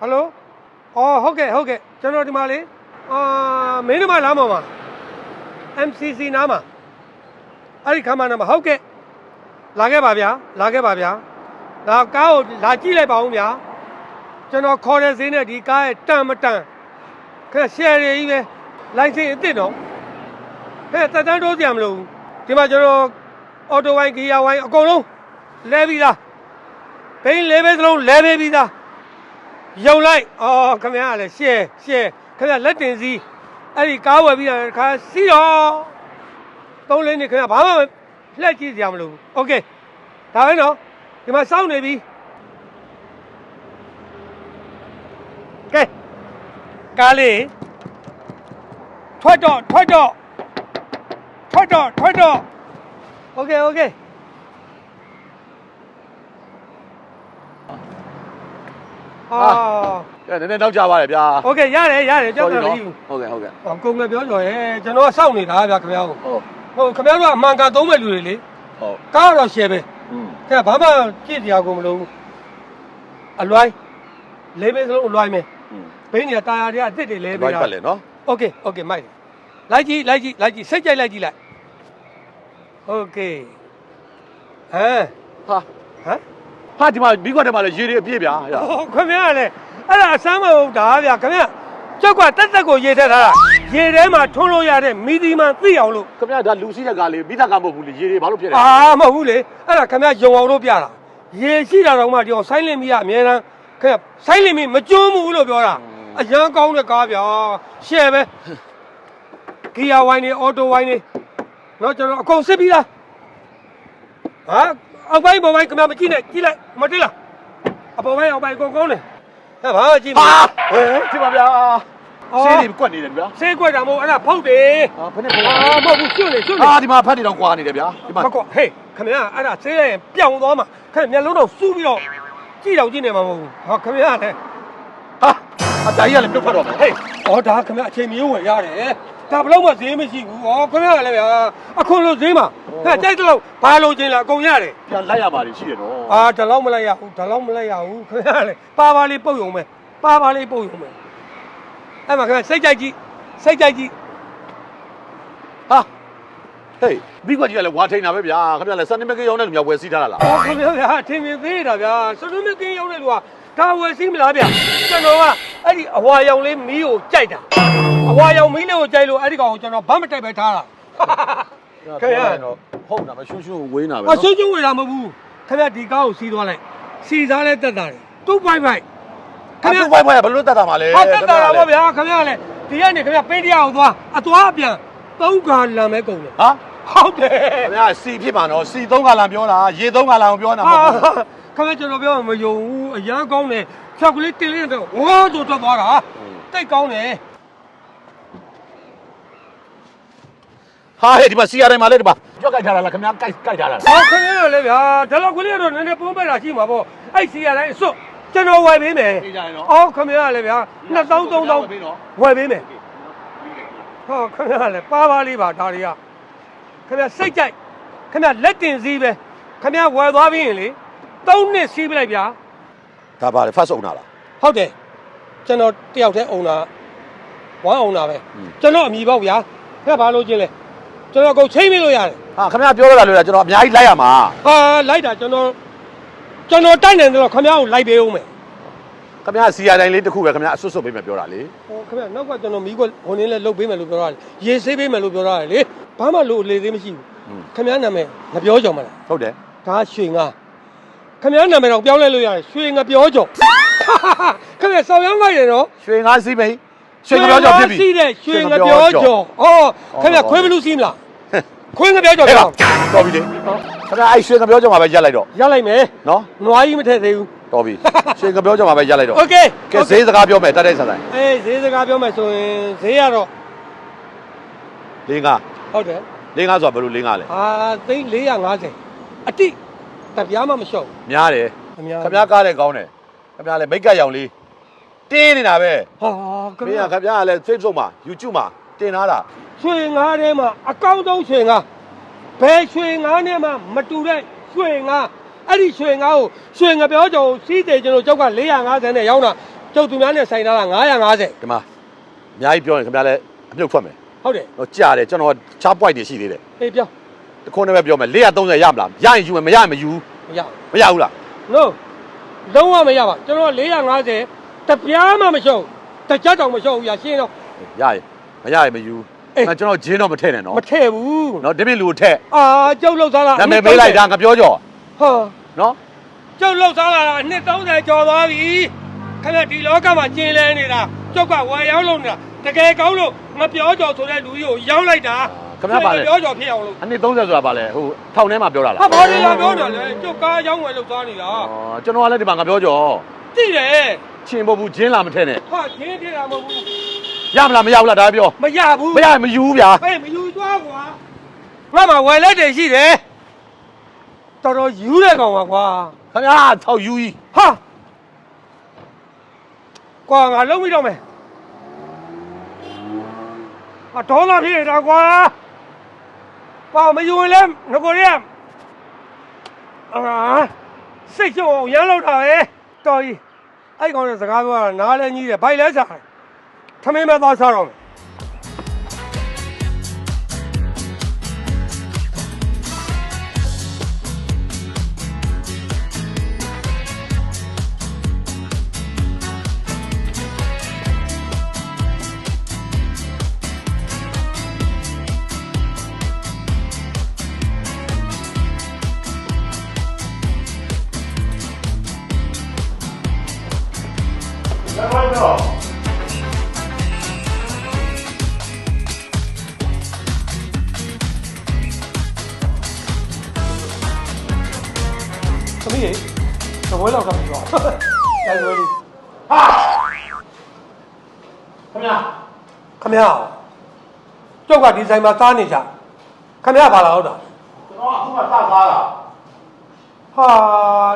ဟယ်လိုဟုတ်ကဲ့ကျွန်တော်ဒီမှာလေမင်းတို့မှလာမှာပါ MCC နားမှာအဲ့ဒီခမ်းမနားမှာဟုတ်ကဲ့လာခဲ့ပါဗျာဒါကားကိုလာကြည့်လိုက်ပါဦးဗျာကျွန်တော်ခေါ်တဲ့ဈေးနဲ့ဒီကားရဲ့တန်မတန်ခက်ရှယ်ရကြီးပဲလိုင်စင်အစ်စ်တော့ဟဲ့တက်တန်းတိုးကြမလို့ဒီမှာကျွန်တော်အော်တိုဝိုင်းဂီယာဝိုင်းအကုန်လုံးလဲပြီးသားဘိန်းလဲပဲစလုံးလဲပေးပြီးသားယုံလိုက်ခင်ဗျားလည်းရှယ်ခင်ဗျားလက်တင်စီအဲ့ဒီကားဝယ်ပြီးတာခါစီးတော့3 လနေ့ခင်ဗျားဘာမှလက်ကြည့်ကြမလို့โอเคဒါပဲနော်ဒီမှာစောင့်နေပြီကဲကားလေးထွက်တော့โอเคကဲနည်းနည်းနောက်ကြပါလေဗျာโอเคရတယ်ကြောက်တယ်မရှိဘူးဟုတ်ကဲ့ကုံငယ်ပြောကြော်ရဲ့ကျွန်တော်ကစောင့်နေတာဗျာခင်ဗျားကိုဟုတ်ခင်ဗျားတို့ကအမှန်ကန်သုံးမဲ့လူတွေလေဟုတ်ကားတော့ရှယ်ပဲခင်ဗျာဘာမှကြည့်တရားကိုမလို့အလွိုင်းလေးပဲစလုံးအလွိုင်းပဲဘိန်းနေတာယာတွေကအစ်စ်တွေလဲပေးတာပတ်လေနော်โอเคမိုက်တယ်လိုက်ကြည့်စိတ်ကြိုက်လိုက်ကြည့်လိုက်โอเคဟာဒီမှာမိခွက်ထဲမှာလည်းရေတွေအပြည့်ဗျာခင်ဗျားလည်းအဲ့ဒါအဆမ်းမဟုတ်တာဗျာခင်ဗျားကျောက်ကတက်ကိုရေထည့်ထားတာရေထဲမှာထွန်းလို့ရတဲ့မီဒီမန်သိအောင်လို့ခင်ဗျားဒါလူစီးတဲ့ကားလေးမိသားကမဟုတ်ဘူးလေရေတွေဘာလို့ဖြစ်လဲမဟုတ်ဘူးလေအဲ့ဒါခင်ဗျားယုံအောင်လို့ပြတာရေရှိတာတော့မှဒီအောင်ဆိုင်းလင်းမီကအများတန်းခင်ဗျားဆိုင်းလင်းမီမကျွန်းဘူးလို့ပြောတာအရန်ကောင်းတဲ့ကားဗျာရှယ်ပဲဂီယာဝိုင်းနေအော်တိုဝိုင်းနေတော့ကျွန်တော်အကုန်စစ်ပြီးသားအောက်ပိုင်းပေါ်ပိုင်းခင်ဗျားမကြည့်နဲ့ကြည့်လိုက်မတွေ့လားအပေါ်ပိုင်းအောက်ပိုင်းကောင်းတယ်ဘာကြည့်မလဲကြည့်ပါဗျာဆေးတွေကွက်နေတယ်ဗျာဆေးကွက်တာမဟုတ်အဲ့ဒါဖောက်တယ်ဘယ်နဲ့ဖောက်မဟုတ်ဘူးကျွတ်နေဒီမှာဖတ်နေတော့ကွာနေတယ်ဗျာဒီမှာကွာဟေးခင်ဗျာအဲ့ဒါဆေးရင်ပြောင်းသွားမှာခင်ဗျာမျက်လုံးတော့စူးပြီးတော့ကြည့်နေမှာမဟုတ်ဘူးခင်ဗျာလည်းအတားကြီးကလည်းပြုတ်ဖက်တော့မယ်ဟေးဒါခင်ဗျာအချိန်မျိုးဝယ်ရတယ်ဒါဘလို့မှဈေးမရှိဘူးခင်ဗျာလည်းဗျာအခုလိုဈေးမှာကြိုက်တော့ဘာလို့ချင်းလဲအကုန်ရတယ်ပြန်လိုက်ရပါလိမ့်ရှိရနော်ဒါလောက်မလိုက်ရဘူးခင်ဗျာလည်းပါလေးပုတ်ရုံပဲအဲ့မှာခင်ဗျစိတ်ကြိုက်ကြည့်ဟေးမိခွက်ကြီးကလည်းဝါထိန်တာပဲဗျာခင်ဗျာလည်းစနေမကင်းရောက်တဲ့လူမျိုးဝယ်စီးထားတာလားခင်ဗျာထင်မြင်သေးတာဗျာစနေမကင်းရောက်တဲ့လူကဒါဝယ်စီးမလားဗျာကျွန်တော်ကအဲ့ဒီအဝါရောင်လေးမီးကိုကြိုက်တာအဝါရောင်မီးလေးကိုကြိုက်လို့အဲ့ဒီကောင်ကိုကျွန်တော်ဗတ်မတိုက်ပဲထားတာခင်ဗျာတော့ဟုတ်တာပဲရှုံဝေးနေတာပဲရှုံဝေးတာမဟုတ်ဘူးခင်ဗျာဒီကားကိုစီးသွားလိုက်စီစားလဲတက်တာတယ်255ခင်ဗျာ255ဘယ်လိုတက်တာမှာလဲတက်တာပါဗျာခင်ဗျာလည်းဒီကနေခင်ဗျာပိန်းတရားကိုသွားအသွားအပြန်3 ခါလမ်းပဲကုန်တယ်ဟုတ်တယ်ခင်ဗျာစီဖြစ်မှာနော်စီ3 ခါလမ်းပြောတာရေ3 ခါလမ်းကိုပြောတာမဟုတ်ဘူးခင်ဗျာကျွန်တော်ပြောမယုံဘူးအရန်ကောင်းတယ်ဖြောက်ကလေးတင်လေးတော့ဝါးဆိုထွက်သွားတာတိတ်ကောင်းတယ်ဒီမှာစီရတိုင်းမှာလေဒီမှာကြောက်ကြိုက်ထားတာလားခင်ဗျာကြိုက်ထားတာလားခင်ဗျာလေဗျာဒါတော့ကလေးတော့နည်းနည်းပုံးပက်တာရှိမှာပေါ့အဲ့စီရတိုင်းအစွတ်ကျွန်တော်ဝယ်ပေးမယ်ခင်ဗျာလေဗျာ2000 3000ဝယ်ပေးမယ်ခင်ဗျာလေပါလေးပါဒါတွေကခင်ဗျာစိတ်ကြိုက်ခင်ဗျာလက်တင်စည်းပဲခင်ဗျာဝယ်သွားပြီးရင်လေ3 နှစ်စီးပြလိုက်ဗျာဒါပါလေဖတ်ဆုံးတာလားဟုတ်တယ်ကျွန်တော်တယောက်တည်းအုံတာဝမ်းအုံတာပဲကျွန်တော်အမိပေါ့ဗျာခင်ဗျာဘာလို့ချင်းလဲကျွန်တော်ကုန်ချိန်မိလို့ရတယ်ခင်ဗျာပြောရတာလို့ကျွန်တော်အများကြီးလိုက်ရမှာလိုက်တာကျွန်တော်တိုက်နေတယ်တော့ခင်ဗျာကိုလိုက်ပေးဦးမယ်ခင်ဗျာစီရတိုင်းလေးတစ်ခုပဲခင်ဗျာအစွတ်ပေးမယ်ပြောတာလေခင်ဗျာနောက်ကကျွန်တော်မီးခွက်ဝင်င်းလဲလုတ်ပေးမယ်လို့ပြောတာလေရေဆေးပေးမယ်လို့ပြောတာလေဘာမှလို့လေသေးမရှိဘူးခင်ဗျာနာမည်ငပြောကြော်မလားဟုတ်တယ်ဒါရွှေငါခင်ဗျာနာမည်တော့ပြောင်းလဲလို့ရတယ်ရွှေငပြောကြော်ခင်ဗျာဆောင်းရောင်းလိုက်တယ်နော်ရွှေငါစီးမိန်ရွှေငပြောကြော်ဖြစ်ပြီစီးတဲ့ရွှေငပြောကြော်ခင်ဗျာခွေးဘလူးစီးမလားခွေးငပြောကြော်တော်ပြီလေခင်ဗျာအဲ့ရွှေငပြောကြော်မှာပဲရက်လိုက်တော့ရက်လိုက်မယ်နော်နွားကြီးမထည့်သေးဘူးတော်ပြီရွှေငပြောကြော်မှာပဲရက်လိုက်တော့โอเคကဲဈေးစကားပြောမယ်တိုက်ဆိုင်ဈေးစကားပြောမယ်ဆိုရင်ဈေးကတော့45ဟုတ်တယ်45ဆိုတာဘယ်လို45လဲသိန်း450အတိတပြားမှမလျှော့များတယ်ခင်ဗျားကားလည်းကောင်းတယ်ခင်ဗျားလည်းမိတ်ကပ်ရောင်လေးတင်းနေတာပဲခင်ဗျားကလည်း Facebook မှာ YouTube မှာတင်ထားတာရွှေငါးထဲမှာအကောင်းဆုံးရွှေငါးဘယ်ရွှေငါးနဲ့မှမတူတဲ့ရွှေငါး အဲ့ဒီရွှေငါးကိုရွှေငပြောကြော်စီးတယ်ကျွန်တော်ကျောက်က450နဲ့ရောင်းတာကျုပ်သူများနဲ့ဆိုင်ထားတာ950ဒီမှာအများကြီးပြောရင်ခင်ဗျားလည်းအမြုပ်ထွက်မယ် ဟုတ်တယ် တော့ကြားတယ်ကျွန်တော်ချား point တွေရှိသေးတယ် ဟေးပြော တခုနဲ့ပဲပြောမယ်430ရမလားရရင်ယူမယ်မရရင်မယူ မရ မရဘူးလား no လုံးဝမရပါကျွန်တော်450တပြားမှမရှုံးတကြတောင်မရှုံးဘူးရရှင်းတော့ ရရင်မရရင်မယူကျွန်တော်ဂျင်းတော့မထည့်နဲ့နော် မထည့်ဘူး နော်ဒီပြင်လူထည့် အာကျုပ်လောက်စားတာ နာမည်မေးလိုက်တာငါပြောကြော် ဟာ နော် ကျုပ်လောက်စားလာတာနှစ်30ကျော်သွားပြီခင်ဗျဒီလောကမှာကျင်းလဲနေတာကျုပ်ကဝယ်ရောက်လို့နေတာတကယ်ကောင်းလို့ငါပြောကြော်ဆိုတဲ့လူကြီးကိုရောက်လိုက်တာ ခင်ဗျားပါလေ ပြောကြော်ဖြစ်အောင်လို့ အနှစ်30ဆိုတာပါလေဟိုထောင်ထဲမှာပြောတာလား ဟာဘာလို့လာပြောတာလဲကျုပ်ကားရောက်ဝယ်လောက်စားနေတာ ကျွန်တော်ကလည်းဒီမှာငါပြောကြော် သိတယ် ချင်းဖို့ဘူးဂျင်းလာမထည့်နဲ့ ဟာခင်းထည့်တာမဟုတ်ဘူး ရမလားမရဘူးလားဒါပြော မရဘူး မရရင်မယူဘူးဗျာ ဟေးမယူသွားကွာငါမှဝယ်လိုက်တယ်ရှိတယ်တော်တော်ယူတဲ့ကောင်ပါကွာ ခင်ဗျား6ယူကြီး ဟာကွာငါလုံးပြီးတော့မယ်အတော်လာဖြစ်နေတာကွာကွာမယူရင်လည်းငကိုရဲအာစိတ်ရှုံအောင်ရမ်းလောက်တာပဲတော်ကြီးအဲ့ကောင်ရဲ့စကားပြောတာနားလဲကြီးတယ်ဘိုက်လဲစားတယ်ထမင်းမဲ့သွားစားတော့မယ်သမီးရေသဘွဲလောက်တော့ပြီးသွားတိုက်ဝဲလေးဟာခမရကျောက်ကဒီဆိုင်မှာစားနေကြခမရဘာလာဟုတ်တာ ကျွန်တော်အခုမှစကားတာ ဟာ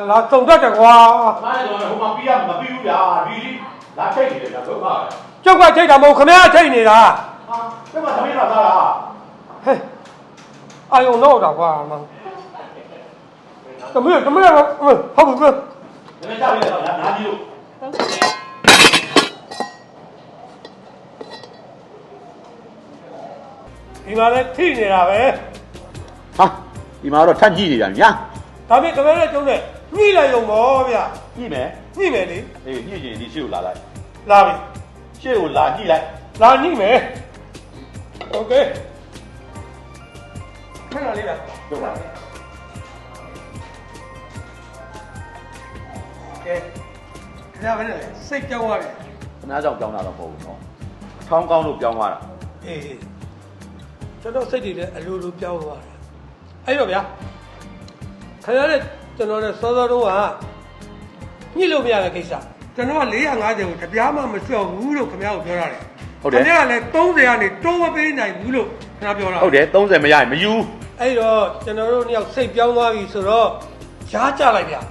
လာစုံတတ်တယ်ကွာ မားလည်းတော့ဟိုမှာပြီးရမပြီးဘူးဗျာဒီလာထိတ်နေတယ်ဗျာဒုက္ခပဲ ကျောက်ကထိတ်တာမဟုတ်ခမရထိတ်နေတာ ဟာကျမသမီးလာသားလား ဟဲ့အာယုံတော့တာကွာမသမီးဟုတ်ပြီကွ နည်းနည်းကြောက်ရတော့နားကြီးလို့ ဒီမှာလည်းထိနေတာပဲ ဟာဒီမှာတော့ထပ်ကြည့်နေတာညာ ဒါပေမဲ့ခမရတဲ့ကျုံးနဲ့ညှိလိုက်ရုံပေါ့ဗျာ ကြည့်မယ် ညှိမယ်လေ အေးညည့်ရင်ဒီရှေ့ကိုလာလိုက် လာပြီ ရှေ့ကိုလာကြည့်လိုက် လာညှိမယ်โอเคခဏလေးလား ဒုက္ခ ကဲခင်ဗျားဘယ်နဲ့လဲစိတ်ကြောက်ရတယ် ခဏကြောင်ပြောင်းတာတော့မဟုတ်ဘူးနော်ထောင်းကောင်းလို့ပြောင်းသွားတာ အေးကျွန်တော်စိတ်တွေလည်းအလိုလိုပြောင်းသွားတယ်အဲ့တော့ဗျာခင်ဗျားနဲ့ကျွန်တော်နဲ့စောစောတုန်းကညှိလို့မရတဲ့ကိစ္စကျွန်တော်က450ကိုတပြားမှမလျှော့ဘူးလို့ခင်ဗျားကိုပြောရတယ်ခင်ဗျားကလည်း30ကနေတိုးမပေးနိုင်ဘူးလို့ခင်ဗျားပြောတာ ဟုတ်တယ်30မရရင်မယူ အဲ့တော့ကျွန်တော်တို့နှစ်ယောက်စိတ်ပြောင်းသွားပြီဆိုတော့ရားကြလိုက်ဗျာ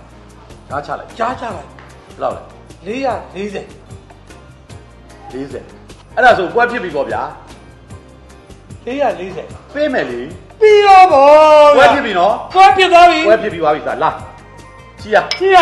ဓာတ်ချလိုက် ကြားကြလိုက် ဘယ်လောက်လဲ 440 40အဲ့ဒါဆိုပွဲဖြစ်ပြီပေါ့ဗျာ 440 ပေးမယ်လေ ပြီးတော့ဗော ပွဲဖြစ်ပြီနော် ပွဲဖြစ်သွားပြီ ပွဲဖြစ်ပြီသွားပြီစားလာကြည့်ရ ကြည့်ရ